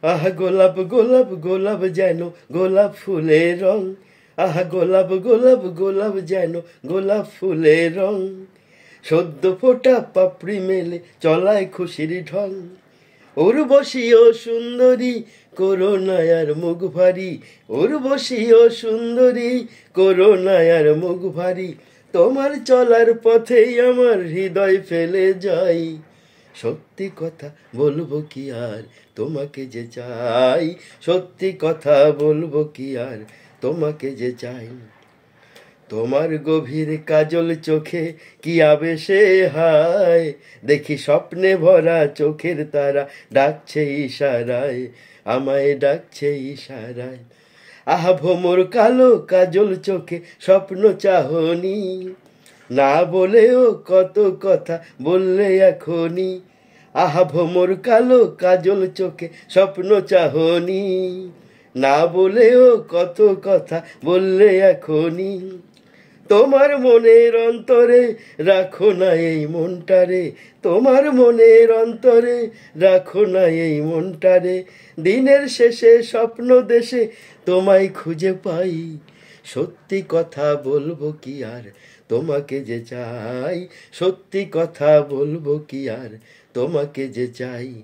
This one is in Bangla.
আহা গোলাপ গোলাপ গোলাপ যেন গোলাপ ফুলের রং। আহা গোলাপ গোলাপ গোলাপ যেন গোলাপ ফুলের রং। সদ্য ফোটা পাপড়ি মেলে চলায় খুশির ঢং। উর্বশী ও সুন্দরী করুণায়ার মুখ ভারী। উর্বশী ও সুন্দরী করুণায়ার মুখ ভারী। তোমার চলার পথেই আমার হৃদয় ফেলে যাই। সত্যি কথা বলবো কি আর তোমাকে যে চাই। সত্যি কথা বলবো কি আর তোমাকে যে চাই। তোমার গভীর কাজল চোখে কি আবেশে হায়। দেখি স্বপ্নে ভরা চোখের তারা ডাকছে ইশারায়, আমায় ডাকছে ইশারায়। আহা ভোমর কালো কাজল চোখে স্বপ্ন চাহনি। না বলেও কত কথা বললে এখনি। আহা ভোমর কালো কাজল চোখে স্বপ্ন চাহনি। না বলেও কত কথা বললে এখনি। তোমার মনের অন্তরে রাখো না এই মনটারে। তোমার মনের অন্তরে রাখো না এই মনটারে। দিনের শেষে স্বপ্ন দেশে তোমায় খুঁজে পাই। সত্যি কথা বলবো কি আর তোমাকে যে চাই। সত্যি কথা বলবো কি আর তোমাকে যে চাই।